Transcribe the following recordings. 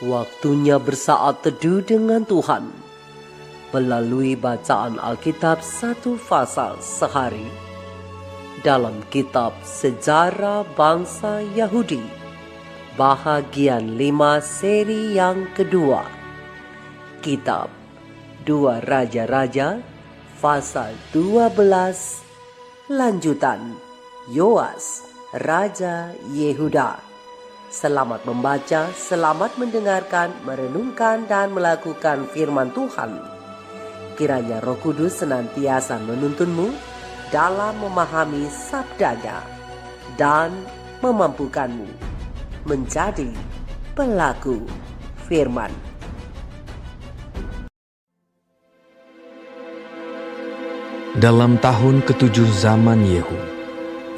Waktunya bersaat teduh dengan Tuhan melalui bacaan Alkitab satu pasal sehari dalam kitab Sejarah Bangsa Yahudi bahagian 5 seri yang kedua, kitab 2 Raja-Raja pasal 12 lanjutan Yoas Raja Yehuda. Selamat membaca, selamat mendengarkan, merenungkan dan melakukan firman Tuhan. Kiranya Roh Kudus senantiasa menuntunmu dalam memahami sabdanya dan memampukanmu menjadi pelaku firman. Dalam tahun ke-7 zaman Yehu,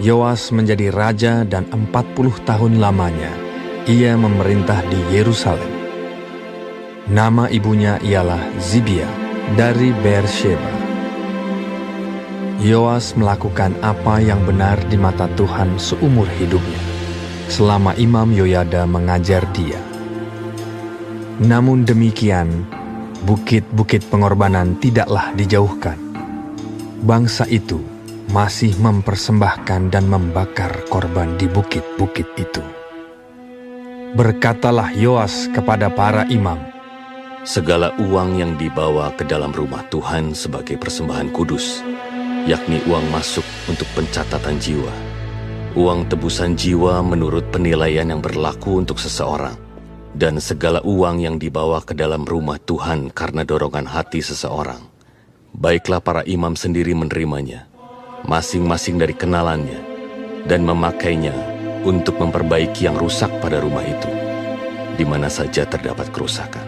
Yoas menjadi raja dan 40 tahun lamanya ia memerintah di Yerusalem. Nama ibunya ialah Zibia dari Beersheba. Yoas melakukan apa yang benar di mata Tuhan seumur hidupnya, selama Imam Yoyada mengajar dia. Namun demikian, bukit-bukit pengorbanan tidaklah dijauhkan. Bangsa itu masih mempersembahkan dan membakar korban di bukit-bukit itu. Berkatalah Yoas kepada para imam, segala uang yang dibawa ke dalam rumah Tuhan sebagai persembahan kudus, yakni uang masuk untuk pencatatan jiwa, uang tebusan jiwa menurut penilaian yang berlaku untuk seseorang, dan segala uang yang dibawa ke dalam rumah Tuhan karena dorongan hati seseorang, baiklah para imam sendiri menerimanya, masing-masing dari kenalannya, dan memakainya untuk memperbaiki yang rusak pada rumah itu, di mana saja terdapat kerusakan.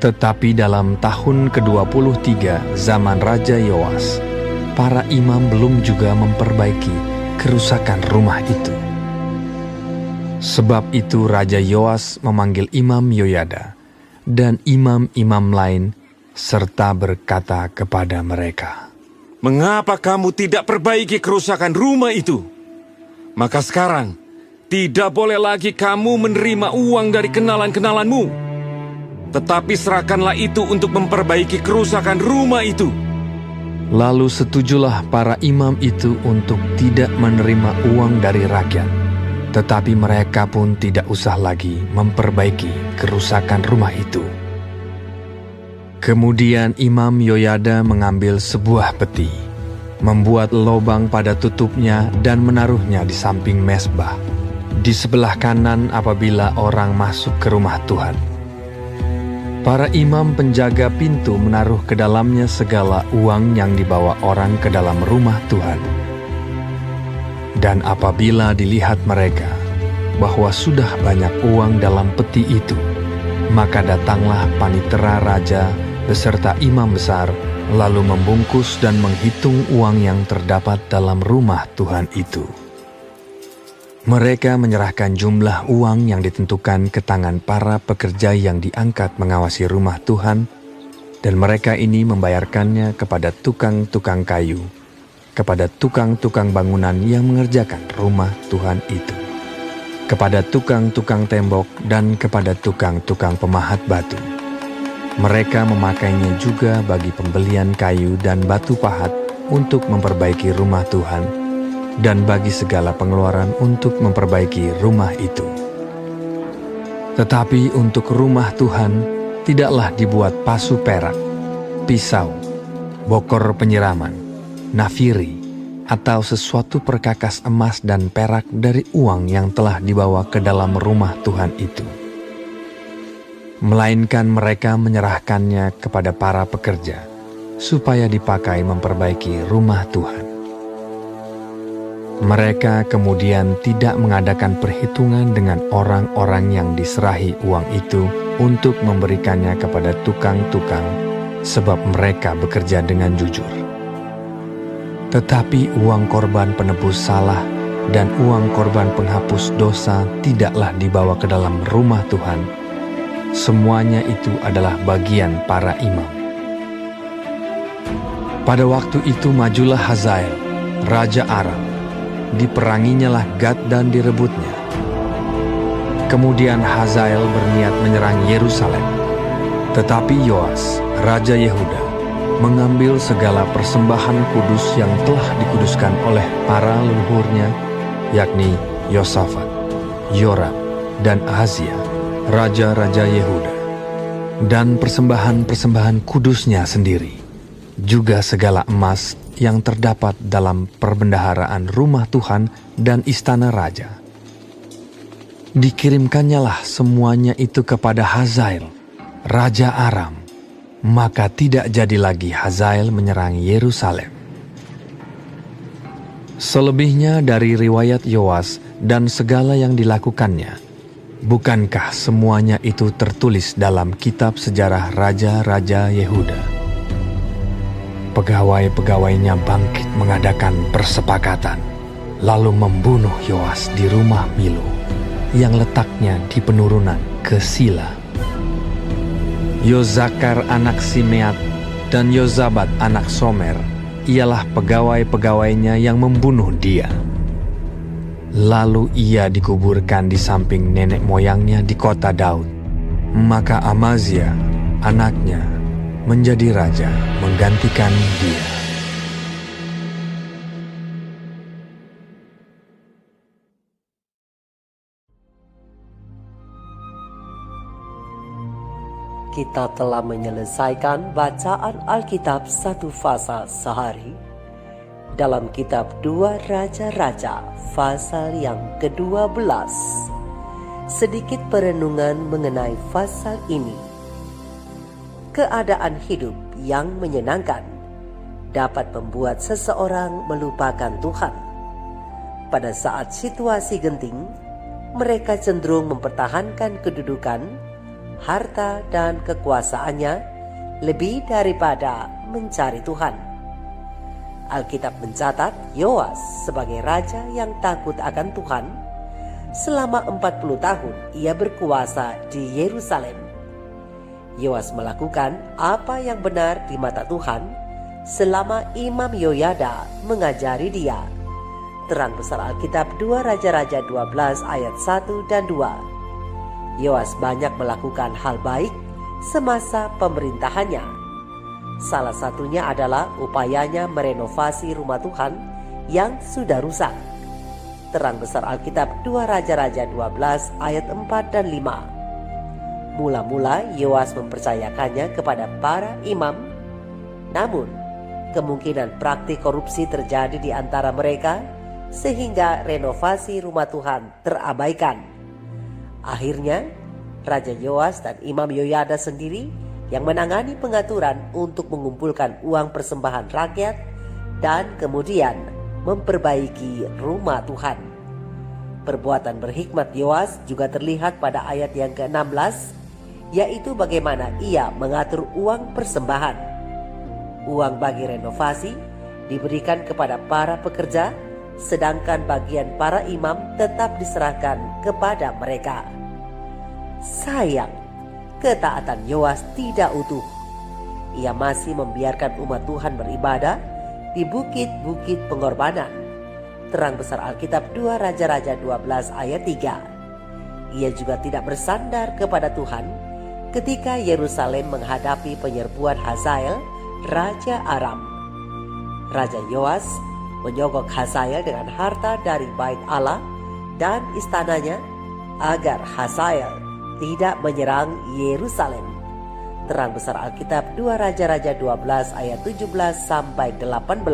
Tetapi dalam tahun ke-23 zaman Raja Yoas, para imam belum juga memperbaiki kerusakan rumah itu. Sebab itu Raja Yoas memanggil Imam Yoyada dan imam-imam lain serta berkata kepada mereka, "Mengapa kamu tidak perbaiki kerusakan rumah itu? Maka sekarang, tidak boleh lagi kamu menerima uang dari kenalan-kenalanmu. Tetapi serahkanlah itu untuk memperbaiki kerusakan rumah itu." Lalu setujulah para imam itu untuk tidak menerima uang dari rakyat. Tetapi mereka pun tidak usah lagi memperbaiki kerusakan rumah itu. Kemudian Imam Yoyada mengambil sebuah peti, membuat lobang pada tutupnya dan menaruhnya di samping mezbah, di sebelah kanan apabila orang masuk ke rumah Tuhan. Para imam penjaga pintu menaruh ke dalamnya segala uang yang dibawa orang ke dalam rumah Tuhan. Dan apabila dilihat mereka bahwa sudah banyak uang dalam peti itu, maka datanglah panitera raja beserta imam besar, lalu membungkus dan menghitung uang yang terdapat dalam rumah Tuhan itu. Mereka menyerahkan jumlah uang yang ditentukan ke tangan para pekerja yang diangkat mengawasi rumah Tuhan, dan mereka ini membayarkannya kepada tukang-tukang kayu, kepada tukang-tukang bangunan yang mengerjakan rumah Tuhan itu, kepada tukang-tukang tembok, dan kepada tukang-tukang pemahat batu. Mereka memakainya juga bagi pembelian kayu dan batu pahat untuk memperbaiki rumah Tuhan, dan bagi segala pengeluaran untuk memperbaiki rumah itu. Tetapi untuk rumah Tuhan tidaklah dibuat pasu perak, pisau, bokor penyiraman, nafiri, atau sesuatu perkakas emas dan perak dari uang yang telah dibawa ke dalam rumah Tuhan itu. Melainkan mereka menyerahkannya kepada para pekerja, supaya dipakai memperbaiki rumah Tuhan. Mereka kemudian tidak mengadakan perhitungan dengan orang-orang yang diserahi uang itu untuk memberikannya kepada tukang-tukang, sebab mereka bekerja dengan jujur. Tetapi uang korban penebus salah dan uang korban penghapus dosa tidaklah dibawa ke dalam rumah Tuhan. Semuanya itu adalah bagian para imam. Pada waktu itu majulah Hazael, raja Aram. Diperanginyalah Gad dan direbutnya. Kemudian Hazael berniat menyerang Yerusalem. Tetapi Yoas, Raja Yehuda, mengambil segala persembahan kudus yang telah dikuduskan oleh para leluhurnya, yakni Yosafat, Yoram, dan Ahazia, raja-raja Yehuda, dan persembahan-persembahan kudusnya sendiri, juga segala emas yang terdapat dalam perbendaharaan rumah Tuhan dan istana raja. Dikirimkannyalah semuanya itu kepada Hazael, Raja Aram, maka tidak jadi lagi Hazael menyerang Yerusalem. Selebihnya dari riwayat Yoas dan segala yang dilakukannya, bukankah semuanya itu tertulis dalam kitab sejarah raja-raja Yehuda? Pegawai-pegawainya bangkit mengadakan persepakatan, lalu membunuh Yoas di rumah Milo, yang letaknya di penurunan ke Sila. Yozakar anak Simeat dan Yozabat anak Somer ialah pegawai-pegawainya yang membunuh dia. Lalu ia dikuburkan di samping nenek moyangnya di kota Daud. Maka Amazia, anaknya, menjadi raja menggantikan dia. Kita telah menyelesaikan bacaan Alkitab satu pasal sehari dalam kitab 2 Raja-Raja pasal yang ke-12. Sedikit perenungan mengenai pasal ini. Keadaan hidup yang menyenangkan dapat membuat seseorang melupakan Tuhan. Pada saat situasi genting, mereka cenderung mempertahankan kedudukan, harta dan kekuasaannya lebih daripada mencari Tuhan. Alkitab mencatat Yoas sebagai raja yang takut akan Tuhan. Selama 40 tahun ia berkuasa di Yerusalem. Yoas melakukan apa yang benar di mata Tuhan selama Imam Yoyada mengajari dia. Terang besar Alkitab 2 Raja-Raja 12 ayat 1 dan 2. Yoas banyak melakukan hal baik semasa pemerintahannya. Salah satunya adalah upayanya merenovasi rumah Tuhan yang sudah rusak. Terang besar Alkitab 2 Raja-Raja 12 ayat 4 dan 5. Mula-mula Yoas mempercayakannya kepada para imam, namun kemungkinan praktik korupsi terjadi di antara mereka sehingga renovasi rumah Tuhan terabaikan. Akhirnya, Raja Yoas dan Imam Yoyada sendiri yang menangani pengaturan untuk mengumpulkan uang persembahan rakyat dan kemudian memperbaiki rumah Tuhan. Perbuatan berhikmat Yoas juga terlihat pada ayat yang ke-16, yaitu bagaimana ia mengatur uang persembahan. Uang bagi renovasi diberikan kepada para pekerja, sedangkan bagian para imam tetap diserahkan kepada mereka. Sayang, ketaatan Yoas tidak utuh. Ia masih membiarkan umat Tuhan beribadah di bukit-bukit pengorbanan. Terang besar Alkitab 2 Raja-Raja 12 ayat 3. Ia juga tidak bersandar kepada Tuhan ketika Yerusalem menghadapi penyerbuan Hazael, Raja Aram. Raja Yoas menyogok Hazael dengan harta dari bait Allah dan istananya agar Hazael tidak menyerang Yerusalem. Terang besar Alkitab 2 Raja-Raja 12 ayat 17 sampai 18.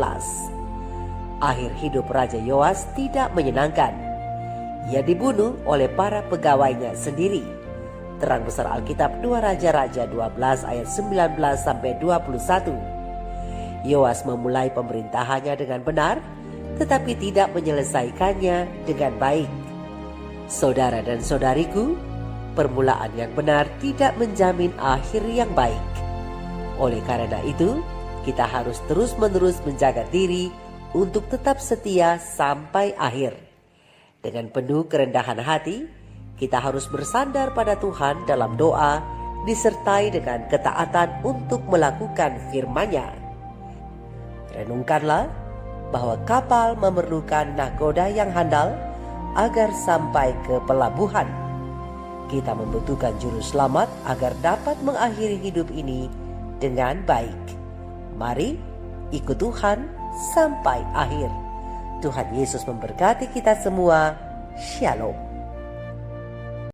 Akhir hidup Raja Yoas tidak menyenangkan. Ia dibunuh oleh para pegawainya sendiri. Terang besar Alkitab 2 Raja-Raja 12 ayat 19 sampai 21. Yoas memulai pemerintahannya dengan benar, tetapi tidak menyelesaikannya dengan baik. Saudara dan saudariku, permulaan yang benar tidak menjamin akhir yang baik. Oleh karena itu, kita harus terus-menerus menjaga diri untuk tetap setia sampai akhir. Dengan penuh kerendahan hati, kita harus bersandar pada Tuhan dalam doa, disertai dengan ketaatan untuk melakukan firman-Nya. Renungkanlah bahwa kapal memerlukan nahkoda yang handal agar sampai ke pelabuhan. Kita membutuhkan juru selamat agar dapat mengakhiri hidup ini dengan baik. Mari ikut Tuhan sampai akhir. Tuhan Yesus memberkati kita semua. Shalom.